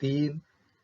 3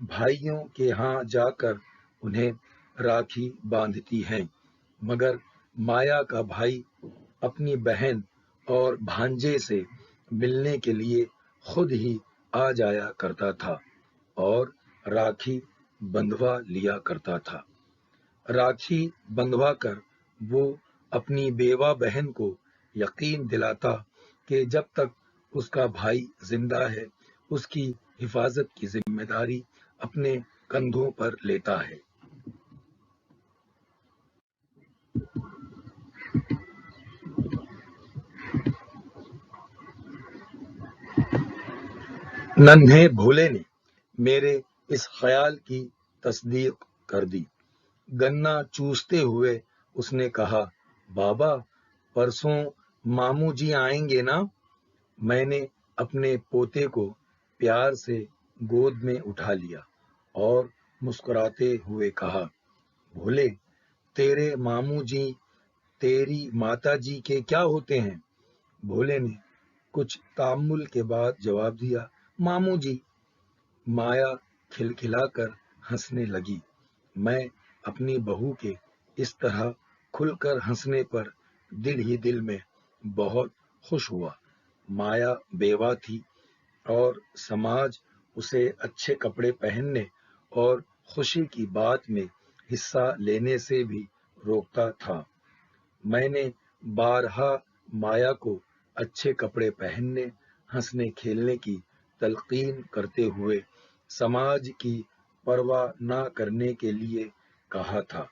بھائیوں کے ہاں جا کر انہیں راکھی باندھتی ہیں، مگر مایا کا بھائی اپنی بہن اور بھانجے سے ملنے کے لیے خود ہی آ جایا کرتا تھا اور راکھی بندھوا لیا کرتا تھا۔ راکھی بندھوا کر وہ اپنی بیوہ بہن کو یقین دلاتا کہ جب تک اس کا بھائی زندہ ہے اس کی حفاظت کی ذمہ داری اپنے کندھوں پر لیتا ہے۔ ننھے بھولے نے میرے اس خیال کی تصدیق کر دی۔ گنا چوستے ہوئے اس نے کہا، بابا پرسوں ماموں جی آئیں گے نا؟ میں نے اپنے پوتے کو پیار سے گود میں اٹھا لیا اور مسکراتے ہوئے کہا، بھولے تیرے ماموں جی تیری ماتا جی کے کیا ہوتے ہیں؟ بھولے نے کچھ تامل کے بعد جواب دیا، ماموں جی۔ مایا کھلکھلا کر ہنسنے لگی۔ میں اپنی بہو کے اس طرح کھل کر ہنسنے پر دل ہی دل میں بہت خوش ہوا۔ مایا بیوہ تھی اور سماج اسے اچھے کپڑے پہننے اور خوشی کی بات میں حصہ لینے سے بھی روکتا تھا۔ میں نے بارہا مایا کو اچھے کپڑے پہننے، ہنسنے کھیلنے کی تلقین کرتے ہوئے سماج کی پرواہ نہ کرنے کے لیے کہا تھا،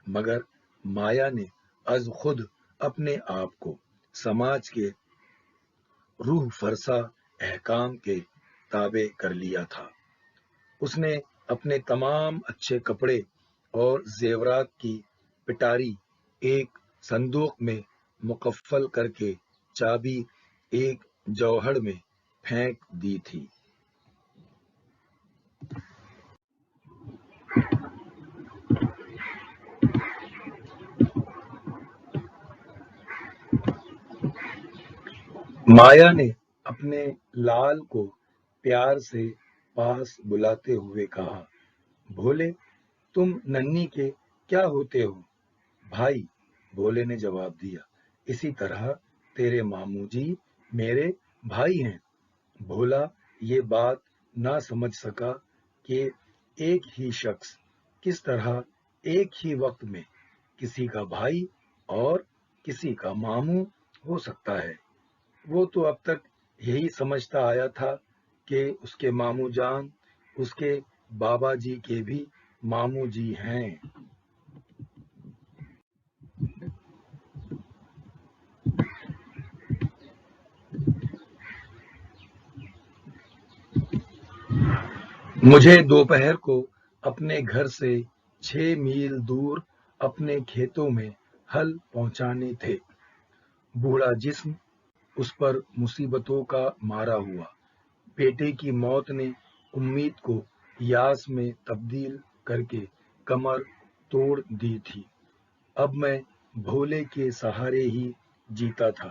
مگر مایا نے از خود اپنے آپ کو سماج کے روح فرسا احکام کے تابع کر لیا تھا۔ اس نے اپنے تمام اچھے کپڑے اور زیورات کی پٹاری ایک صندوق میں مقفل کر کے چابی ایک جوہڑ میں پھینک دی تھی۔ مایا نے اپنے لال کو پیار سے پاس بلاتے ہوئے کہا، بھولے تم ننھی کے کیا ہوتے ہو؟ بھائی، بھولے نے جواب دیا، اسی طرح تیرے ماموں جی میرے بھائی ہیں۔ بھولا یہ بات نہ سمجھ سکا کہ ایک ہی شخص کس طرح ایک ہی وقت میں کسی کا بھائی اور کسی کا ماموں ہو سکتا ہے۔ وہ تو اب تک یہی سمجھتا آیا تھا کہ اس کے ماموں جان اس کے بابا جی کے بھی ماموں جی ہیں۔ مجھے دوپہر کو اپنے گھر سے 6 میل دور اپنے کھیتوں میں ہل پہنچانے تھے۔ بوڑھا جسم اس پر مصیبتوں کا مارا ہوا۔ بیٹے کی موت نے امید کو یاس میں تبدیل کر کے کمر توڑ دی تھی۔ اب میں بھولے کے سہارے ہی جیتا تھا۔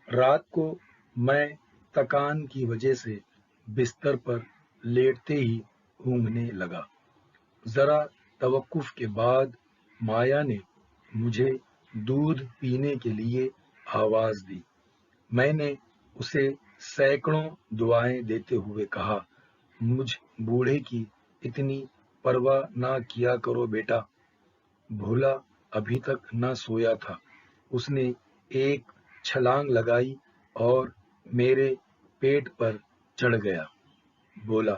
رات کو میں تکان کی وجہ سے بستر پر لیٹتے ہی اونگنے لگا۔ ذرا توقف کے بعد مایا نے مجھے دودھ پینے کے لیے آواز دی۔ میں نے اسے سینکڑوں دعائیں دیتے ہوئے کہا، مجھ بوڑھے کی اتنی پرواہ نہ کیا کرو بیٹا۔ بھولا ابھی تک نہ سویا تھا۔ اس نے ایک چھلانگ لگائی اور میرے پیٹ پر چڑھ گیا۔ بولا،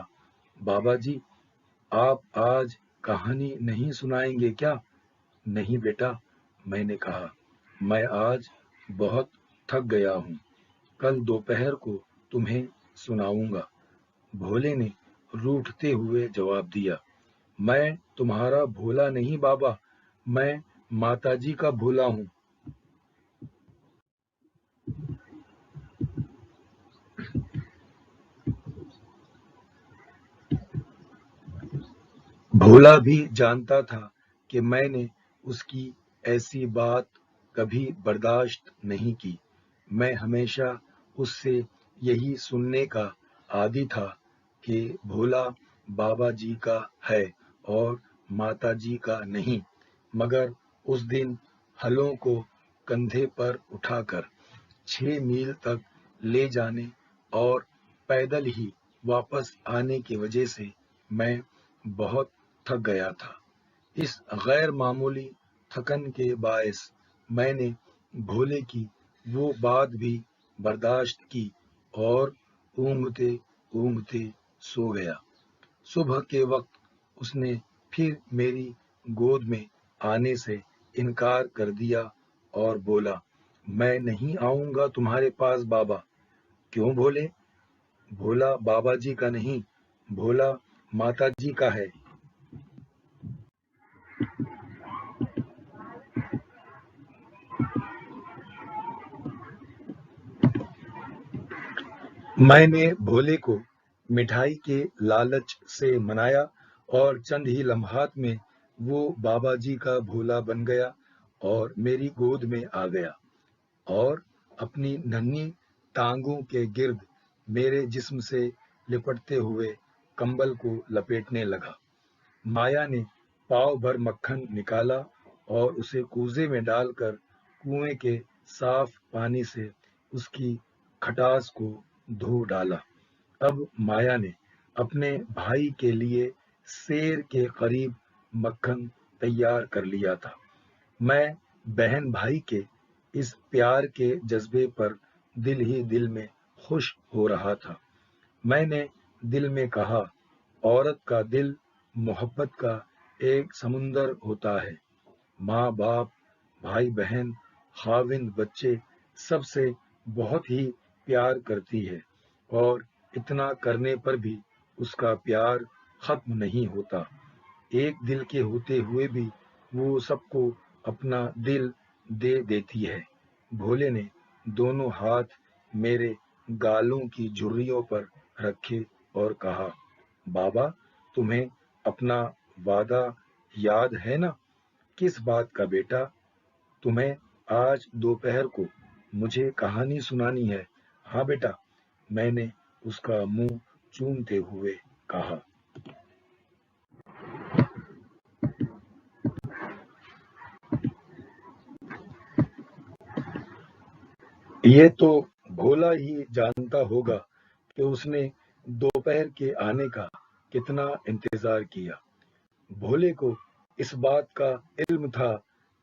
بابا جی آپ آج کہانی نہیں سنائیں گے کیا؟ نہیں بیٹا، میں نے کہا، میں آج بہت تھک گیا ہوں، کل دوپہر کو تمہیں سناؤں گا۔ بھولے نے روٹھتے ہوئے جواب دیا، میں تمہارا بھولا نہیں بابا، میں ماتا جی کا بھولا ہوں۔ بھولا بھی جانتا تھا کہ میں نے اس کی ایسی بات کبھی برداشت نہیں کی۔ میں ہمیشہ اس سے یہی سننے کا عادی تھا کہ بھولا بابا جی کا ہے اور ماتا جی کا نہیں، مگر اس دن ہلوں کو کندھے پر اٹھا کر 6 میل تک لے جانے اور پیدل ہی واپس آنے کی وجہ سے میں بہت تھک گیا تھا۔ اس غیر معمولی تھکن کے باعث میں نے بھولے کی وہ بات بھی برداشت کی اور اونگتے اونگتے سو گیا۔ صبح کے وقت اس نے پھر میری گود میں آنے سے انکار کر دیا اور بولا، میں نہیں آؤں گا تمہارے پاس بابا۔ کیوں بولے؟ بولا بابا جی کا نہیں، بولا ماتا جی کا ہے۔ میں نے بھولے کو مٹھائی کے لالچ سے منایا اور چند ہی لمحات میں وہ بابا جی کا بھولا بن گیا اور میری گود میں آ گیا اور اپنی ننھی ٹانگوں کے گرد میرے جسم سے لپٹتے ہوئے کمبل کو لپیٹنے لگا۔ مایا نے پاؤ بھر مکھن نکالا اور اسے کوزے میں ڈال کر کنویں کے صاف پانی سے اس کی کھٹاس کو دھو ڈالا۔ اب مایا نے اپنے بھائی کے لیے سیر کے قریب مکھن تیار کر لیا تھا۔ میں بہن بھائی کے اس پیار کے جذبے پر دل ہی دل میں خوش ہو رہا تھا۔ میں نے دل میں کہا، عورت کا دل محبت کا ایک سمندر ہوتا ہے۔ ماں باپ، بھائی بہن، خاوند بچے سب سے بہت ہی پیار کرتی ہے اور اتنا کرنے پر بھی اس کا پیار ختم نہیں ہوتا۔ ایک دل کے ہوتے ہوئے بھی وہ سب کو اپنا دل دے دیتی ہے۔ بھولے نے دونوں ہاتھ میرے گالوں کی جھریوں پر رکھے اور کہا، بابا تمہیں اپنا وعدہ یاد ہے نا؟ کس بات کا بیٹا؟ تمہیں آج دوپہر کو مجھے کہانی سنانی ہے۔ ہاں بیٹا، میں نے اس کا منہ چومتے ہوئے کہا۔ یہ تو بھولا ہی جانتا ہوگا کہ اس نے دوپہر کے آنے کا کتنا انتظار کیا۔ بھولے کو اس بات کا علم تھا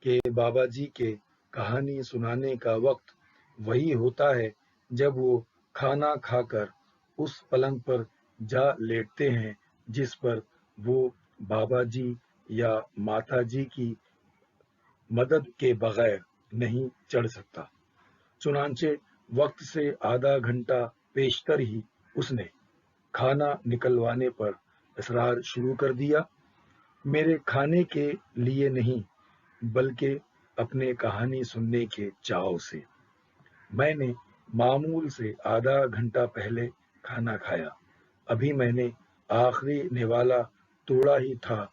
کہ بابا جی کے کہانی سنانے کا وقت وہی ہوتا ہے جب وہ کھانا کھا کر اس پلنگ پر جا لیٹتے ہیں جس پر وہ بابا جی یا ماتا جی کی مدد کے بغیر نہیں چڑھ سکتا۔ چنانچہ وقت سے آدھا گھنٹہ پیشتر ہی اس نے کھانا نکلوانے پر اصرار شروع کر دیا۔ میرے کھانے کے لیے نہیں بلکہ اپنے کہانی سننے کے چاو سے۔ میں نے معمول سے آدھا گھنٹہ پہلے کھانا کھایا۔ ابھی میں نے آخری نوالا توڑا ہی تھا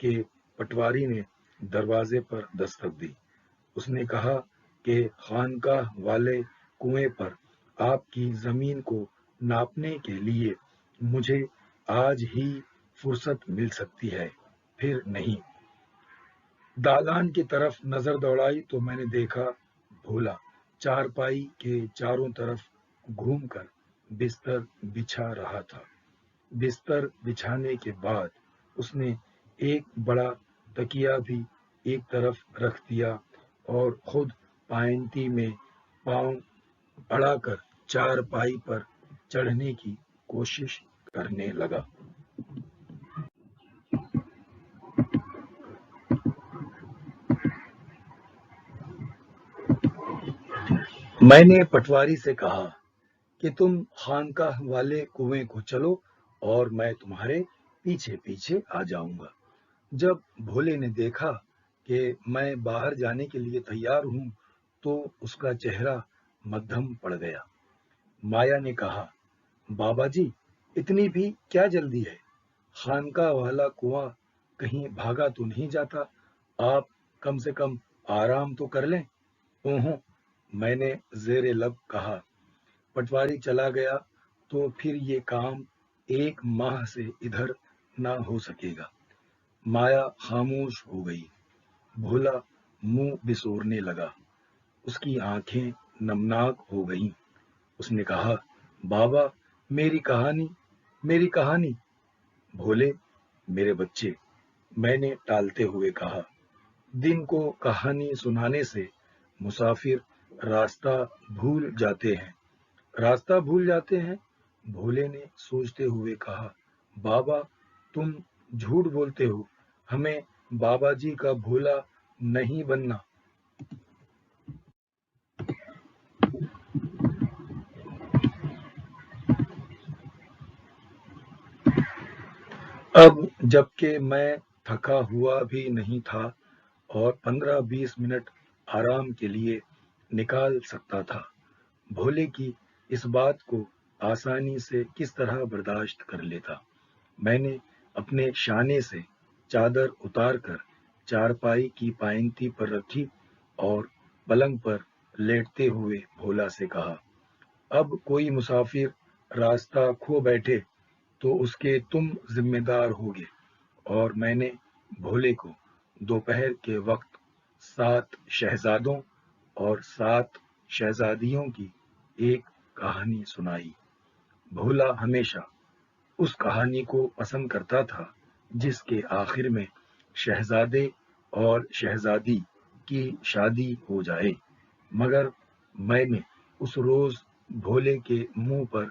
کہ پٹواری نے دروازے پر دستک دی۔ اس نے کہا کہ خانقاہ والے کنویں پر آپ کی زمین کو ناپنے کے لیے مجھے آج ہی فرصت مل سکتی ہے، پھر نہیں۔ دالان کی طرف نظر دوڑائی تو میں نے دیکھا بھولا چارپائی کے چاروں طرف گھوم کر بستر بچھا رہا تھا۔ بستر بچھانے کے بعد اس نے ایک بڑا تکیا بھی ایک طرف رکھ دیا اور خود پائنتی میں پاؤں اڑا کر چارپائی پر چڑھنے کی کوشش کرنے لگا۔ میں نے پٹواری سے کہا کہ تم خانقاہ والے کنویں کو چلو اور میں تمہارے پیچھے پیچھے آ جاؤں گا۔ جب بھولے نے دیکھا کہ میں باہر جانے کے لیے تیار ہوں تو اس کا چہرہ مدھم پڑ گیا۔ مایا نے کہا، بابا جی اتنی بھی کیا جلدی ہے؟ خانقاہ والا کنواں کہیں بھاگا تو نہیں جاتا؟ آپ کم سے کم آرام تو کر لیں۔ اوہوں، میں نے زیر لب کہا، پٹواری چلا گیا تو پھر یہ کام 1 ماہ سے ادھر نہ ہو سکے گا۔ مایا خاموش ہو گئی۔ بھولا منہ بسورنے لگا۔ اس کی آنکھیں نمناک ہو گئیں۔ اس نے کہا، بابا میری کہانی، میری کہانی۔ بھولے، میرے بچے، میں نے ٹالتے ہوئے کہا، دن کو کہانی سنانے سے مسافر راستہ بھول جاتے ہیں۔ راستہ بھول جاتے ہیں؟ بھولے نے سوچتے ہوئے کہا، بابا تم جھوٹ بولتے ہو، ہمیں بابا جی کا بھولا نہیں بننا۔ اب جبکہ میں تھکا ہوا بھی نہیں تھا اور 15-20 منٹ آرام کے لیے نکال سکتا تھا، بھولے کی اس بات کو آسانی سے کس طرح برداشت کر لیتا۔ میں نے اپنے شانے سے چادر اتار کر چارپائی کی پائنتی پر رکھی اور پلنگ پر لیٹتے ہوئے بھولا سے کہا، اب کوئی مسافر راستہ کھو بیٹھے تو اس کے تم ذمہ دار ہوگے۔ اور میں نے بھولے کو دوپہر کے وقت 7 شہزادوں اور 7 شہزادیوں کی ایک کہانی سنائی۔ بھولا ہمیشہ اس کہانی کو پسند کرتا تھا جس کے آخر میں شہزادے اور شہزادی کی شادی ہو جائے، مگر میں نے اس روز بھولے کے منہ پر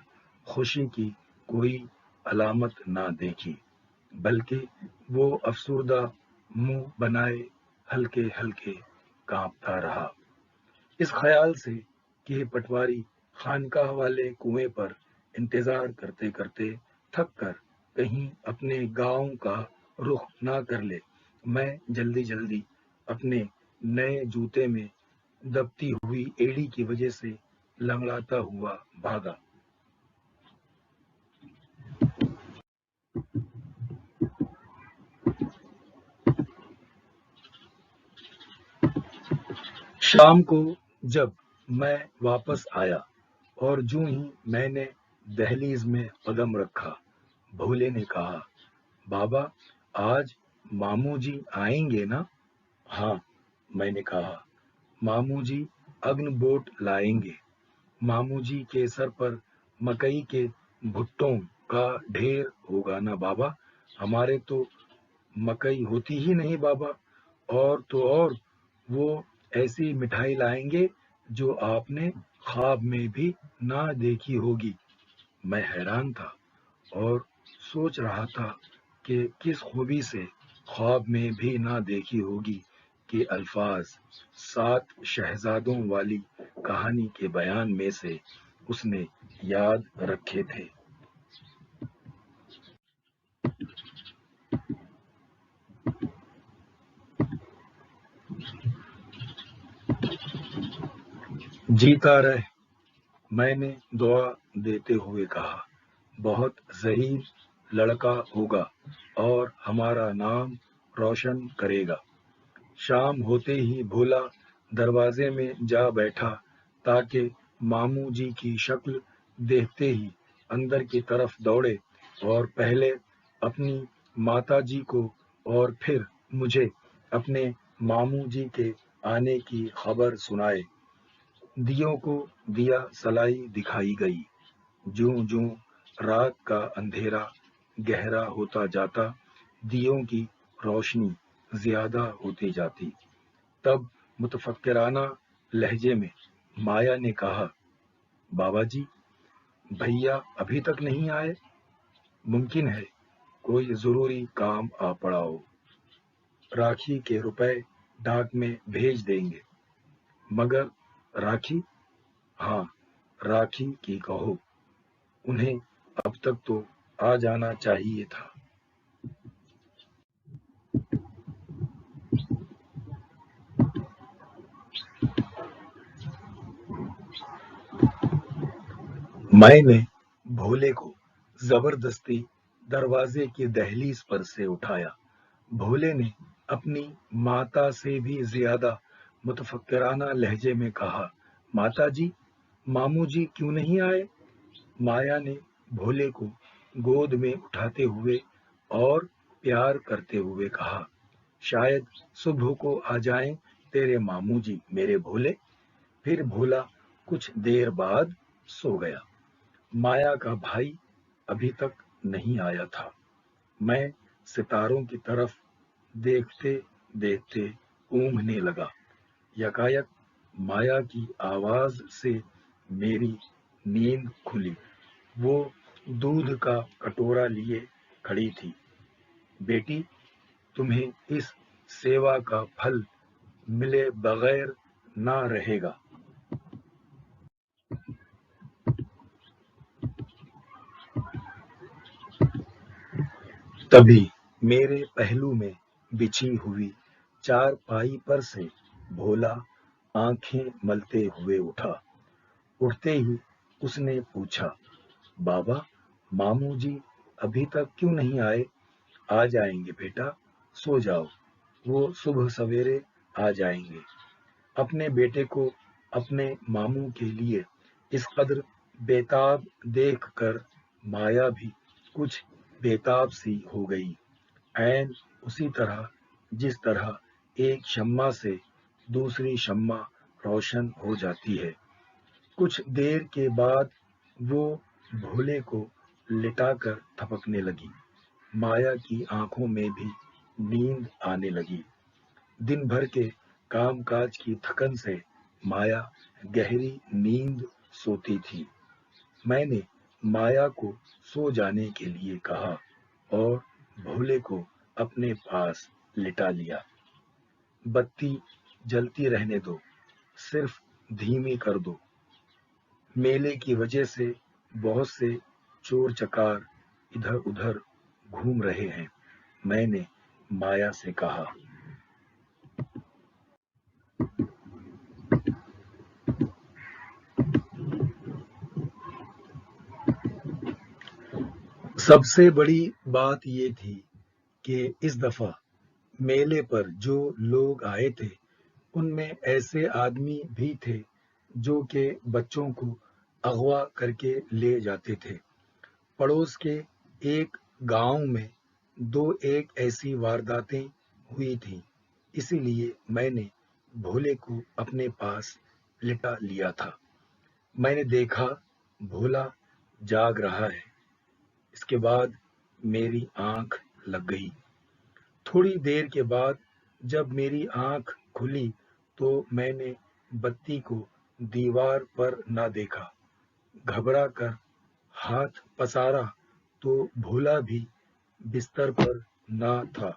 خوشی کی کوئی علامت نہ دیکھی، بلکہ وہ افسردہ منہ بنائے ہلکے ہلکے کانپتا رہا، اس خیال سے کہ پٹواری خانقاہ والے کنویں پر انتظار کرتے کرتے تھک کر کہیں اپنے گاؤں کا رخ نہ کر لے۔ میں جلدی جلدی اپنے نئے جوتے میں دبتی ہوئی ایڑی کی وجہ سے لنگڑاتا ہوا بھاگا۔ شام کو جب میں واپس آیا اور جوں ہی میں نے دہلیز میں قدم رکھا، بھولے نے کہا، بابا آج ماموں جی آئیں گے نا؟ ہاں، میں نے کہا، ماموں جی اگن بوٹ لائیں گے۔ ماموں جی کے سر پر مکئی کے بھٹوں کا ڈھیر ہوگا نا بابا؟ ہمارے تو مکئی ہوتی ہی نہیں بابا۔ اور تو اور وہ ایسی مٹھائی لائیں گے جو آپ نے خواب میں بھی نہ دیکھی ہوگی۔ میں حیران تھا اور سوچ رہا تھا کہ کس خوبی سے خواب میں بھی نہ دیکھی ہوگی کہ الفاظ 7 شہزادوں والی کہانی کے بیان میں سے اس نے یاد رکھے تھے۔ جیتا رہ، میں نے دعا دیتے ہوئے کہا، بہت ذہین لڑکا ہوگا اور ہمارا نام روشن کرے گا۔ شام ہوتے ہی بھولا دروازے میں جا بیٹھا تاکہ ماموں جی کی شکل دیکھتے ہی اندر کی طرف دوڑے اور پہلے اپنی ماتا جی کو اور پھر مجھے اپنے ماموں جی کے آنے کی خبر سنائے۔ دیوں کو دیا سلائی دکھائی گئی۔ جوں جوں رات کا اندھیرا گہرا ہوتا جاتا، دیوں کی روشنی زیادہ ہوتی جاتی۔ تب متفکرانہ لہجے میں مایا نے کہا، بابا جی بھیا ابھی تک نہیں آئے؟ ممکن ہے کوئی ضروری کام آ پڑا ہو۔ راکھی کے روپے ڈاک میں بھیج دیں گے۔ مگر راکھی؟ ہاں، راکھی کی کہو، انہیں اب تک تو آ جانا چاہیے تھا۔ میں نے بھولے کو زبردستی دروازے کی دہلیز پر سے اٹھایا۔ بھولے نے اپنی ماتا سے بھی زیادہ متفکرانہ لہجے میں کہا، ماتا جی ماموں جی کیوں نہیں آئے؟ مایا نے بھولے کو گود میں اٹھاتے ہوئے اور پیار کرتے ہوئے کہا، شاید صبح کو آ جائیں تیرے ماموں جی میرے بھولے۔ پھر بھولا کچھ دیر بعد سو گیا۔ مایا کا بھائی ابھی تک نہیں آیا تھا۔ میں ستاروں کی طرف دیکھتے دیکھتے اونگنے لگا۔ یکایک مایا کی آواز سے میری نیند کھلی۔ وہ دودھ کا کٹورا لیے کھڑی تھی۔ بیٹی، تمہیں اس سیوا کا پھل ملے بغیر نہ رہے گا۔ تبھی میرے پہلو میں بچھی ہوئی چارپائی پر سے بھولا آنکھیں ملتے ہوئے اٹھا۔ اٹھتے ہی اس نے پوچھا، بابا، ماموں جی ابھی تک کیوں نہیں آئے؟ آ جائیں گے بیٹا، سو جاؤ، وہ صبح سویرے آ جائیں گے۔ اپنے بیٹے کو اپنے ماموں کے لیے اس قدر بےتاب دیکھ کر مایا بھی کچھ بےتاب سی ہو گئی، عین اسی طرح جس طرح ایک شمع سے دوسری شمع روشن ہو جاتی ہے۔ کچھ دیر کے بعد وہ بھولے کو لٹا کر تھپکنے لگی۔ مایا کی آنکھوں میں بھی نیند آنے لگی۔ دن بھر کے کام کاج کی تھکن سے مایا گہری نیند سوتی تھی۔ میں نے مایا کو سو جانے کے لیے کہا اور بھولے کو اپنے پاس لٹا لیا۔ بتی جلتی رہنے دو، صرف دھیمی کر دو۔ میلے کی وجہ سے بہت سے چور چکار ادھر ادھر گھوم رہے ہیں، میں نے مایا سے کہا۔ سب سے بڑی بات یہ تھی کہ اس دفعہ میلے پر جو لوگ آئے تھے ان میں ایسے آدمی بھی تھے جو کہ بچوں کو اغوا کر کے لے جاتے تھے۔ پڑوس کے ایک گاؤں میں دو ایک ایسی وارداتیں ہوئی تھیں، اسی لیے میں نے بھولے کو اپنے پاس لٹا لیا تھا۔ میں نے دیکھا بھولا جاگ رہا ہے۔ اس کے بعد میری آنکھ لگ گئی۔ تھوڑی دیر کے بعد جب میری آنکھ کھلی تو میں نے بتی کو دیوار پر نہ دیکھا۔ گھبرا کر ہاتھ پسارا تو بھولا بھی بستر پر نہ تھا۔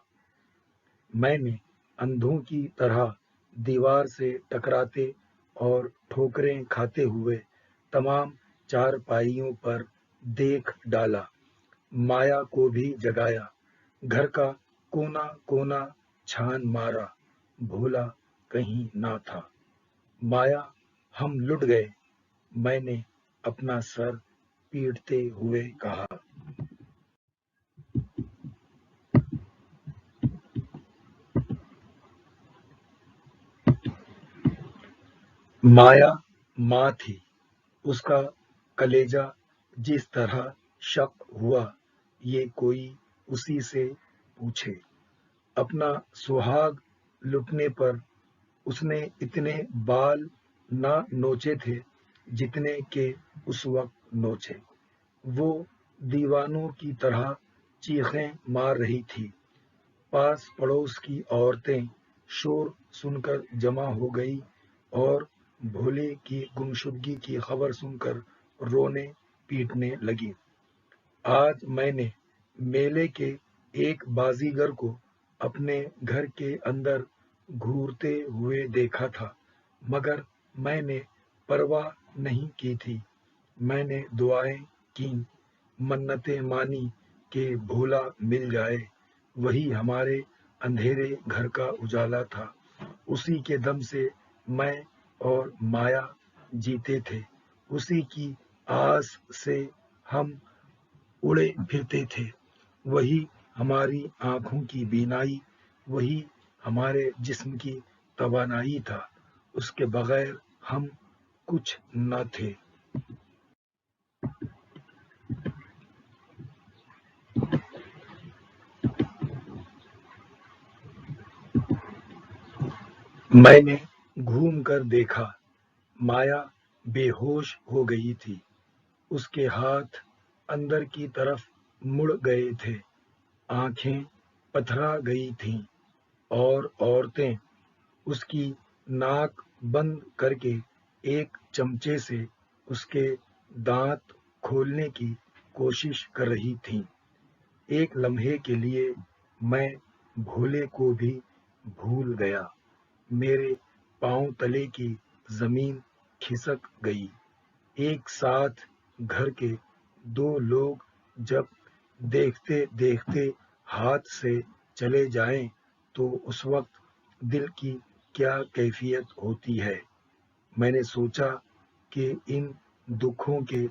میں نے اندھوں کی طرح دیوار سے ٹکراتے اور ٹھوکریں کھاتے ہوئے تمام چارپائیوں پر دیکھ ڈالا۔ مایا کو بھی جگایا، گھر کا کونا کونا چھان مارا، بھولا کہیں نہ تھا۔ مایا، ہم لٹ گئے، میں نے اپنا سر پیٹتے ہوئے کہا۔ مایا ماں تھی، اس کا کلیجہ جس طرح شق ہوا یہ کوئی اسی سے پوچھے۔ اپنا سہاگ لٹنے پر اس نے اتنے بال نہ نوچے تھے جتنے کہ اس وقت نوچے۔ وہ دیوانوں کی طرح چیخیں مار رہی تھی۔ پاس پڑوس کی عورتیں شور سن کر جمع ہو گئی اور بھولے کی گمشدگی کی خبر سن کر رونے پیٹنے لگی۔ آج میں نے میلے کے ایک بازیگر کو اپنے گھر کے اندر گھورتے ہوئے دیکھا تھا، مگر میں نے پرواہ نہیں کی تھی۔ میں نے دعائیں کیں، منتیں مانی کہ بھولا مل جائے۔ وہی ہمارے اندھیرے گھر کا اجالا تھا، اسی کے دم سے میں اور مایا جیتے تھے، اسی کی آس سے ہم اڑے پھرتے تھے۔ وہی ہماری آنکھوں کی بینائی، وہی ہمارے جسم کی توانائی تھا، اس کے بغیر ہم کچھ نہ تھے۔ میں نے گھوم کر دیکھا، مایا بے ہوش ہو گئی تھی، اس کے ہاتھ اندر کی طرف مڑ گئے تھے، آنکھیں پتھرا گئی تھیں، اور عورتیں اس کی ناک بند کر کے ایک چمچے سے اس کے دانت کھولنے کی کوشش کر رہی تھیں۔ ایک لمحے کے لیے میں بھولے کو بھی بھول گیا، میرے پاؤں تلے کی زمین کھسک گئی۔ ایک ساتھ گھر کے دو لوگ جب دیکھتے دیکھتے ہاتھ سے چلے جائیں تو اس وقت دل کی کیا کیفیت ہوتی ہے۔ میں نے سوچا کہ ان دکھوں کے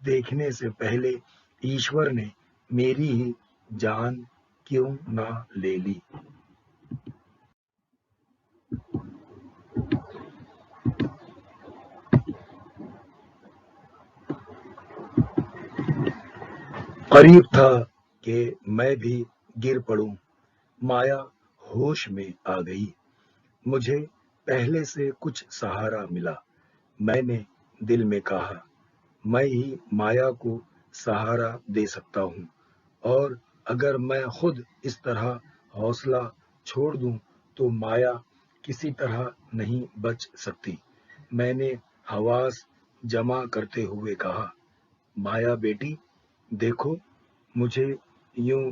دیکھنے سے پہلے ایشور نے میری ہی جان کیوں نہ لے لی۔ قریب تھا کہ میں بھی گر پڑوں۔ مایا ہوش میں آ گئی، مجھے پہلے سے کچھ سہارا ملا۔ میں نے دل میں کہا، میں ہی مایا کو سہارا دے سکتا ہوں، اور اگر میں خود اس طرح حوصلہ چھوڑ دوں تو مایا کسی طرح نہیں بچ سکتی۔ میں نے حواس جمع کرتے ہوئے کہا، مایا بیٹی، دیکھو، مجھے یوں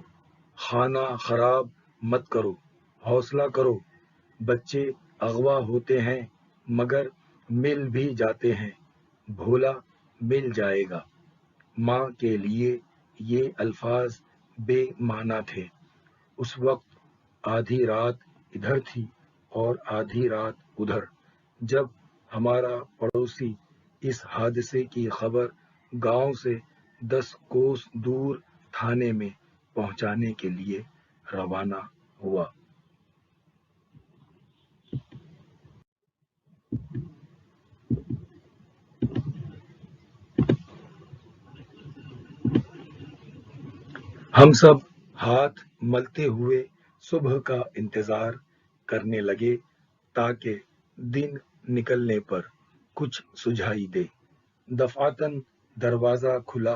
خانہ خراب مت کرو، حوصلہ کرو۔ بچے اغوا ہوتے ہیں مگر مل بھی جاتے ہیں، بھولا مل جائے گا۔ ماں کے لیے یہ الفاظ بے معنی تھے۔ اس وقت آدھی رات ادھر تھی اور آدھی رات ادھر، جب ہمارا پڑوسی اس حادثے کی خبر گاؤں سے 10 کوس دور تھانے میں پہنچانے کے لیے روانہ ہوا۔ ہم سب ہاتھ ملتے ہوئے صبح کا انتظار کرنے لگے تاکہ دن نکلنے پر کچھ سجھائی دے۔ دفعتاً دروازہ کھلا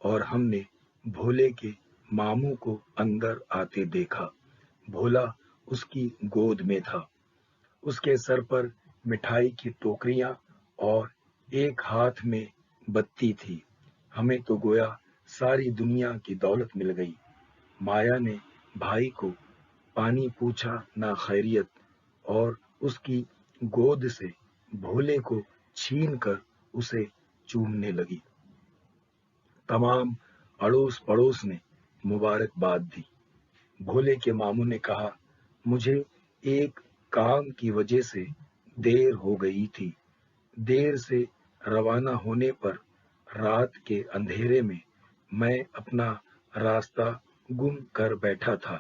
اور ہم نے بھولے کے ماموں کو اندر آتے دیکھا۔ بھولا اس کی گود میں تھا، اس کے سر پر مٹھائی کی ٹوکریاں اور ایک ہاتھ میں بتی تھی۔ ہمیں تو گویا ساری دنیا کی دولت مل گئی۔ مایا نے بھائی کو پانی پوچھا نہ خیریت، اور اس کی گود سے بھولے کو چھین کر اسے چومنے لگی۔ تمام اڑوس پڑوس نے مبارکباد دی۔ بھولے کے ماموں نے کہا، مجھے ایک کام کی وجہ سے دیر ہو گئی تھی۔ دیر سے روانہ ہونے پر رات کے اندھیرے میں اپنا راستہ گم کر بیٹھا تھا۔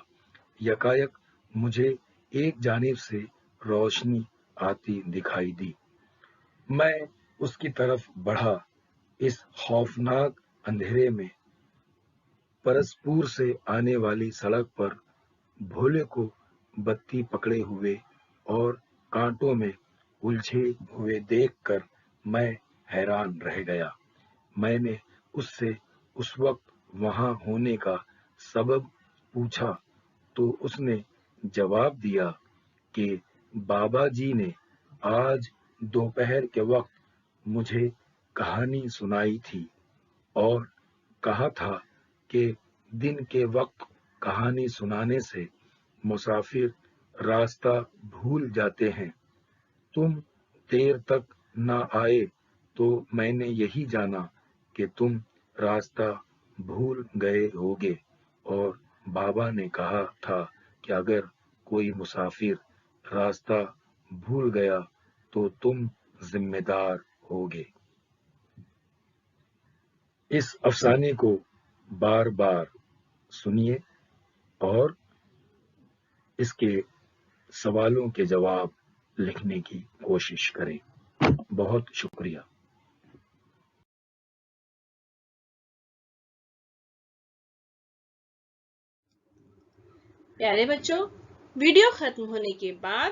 یکایک مجھے ایک جانب سے روشنی آتی دکھائی دی۔ میں اس کی طرف بڑھا۔ اس خوفناک اندھیرے میں پرسپور سے آنے والی سڑک پر بھولے کو بتی پکڑے ہوئے اور کانٹوں میں الجھے ہوئے دیکھ کر میں حیران رہ گیا۔ میں نے اس سے اس وقت وہاں ہونے کا سبب پوچھا تو اس نے جواب دیا کہ بابا جی نے آج دوپہر کے وقت مجھے کہانی سنائی تھی اور کہا تھا کہ دن کے وقت کہانی سنانے سے مسافر راستہ بھول جاتے ہیں۔ تم دیر تک نہ آئے تو میں نے یہی جانا کہ تم راستہ بھول گئے ہوگے، اور بابا نے کہا تھا کہ اگر کوئی مسافر راستہ بھول گیا تو تم ذمہ دار ہوگے۔ اس افسانے کو بار بار سنیے اور اس کے سوالوں کے جواب لکھنے کی کوشش کریں۔ بہت شکریہ۔ پیارے بچوں، ویڈیو ختم ہونے کے بعد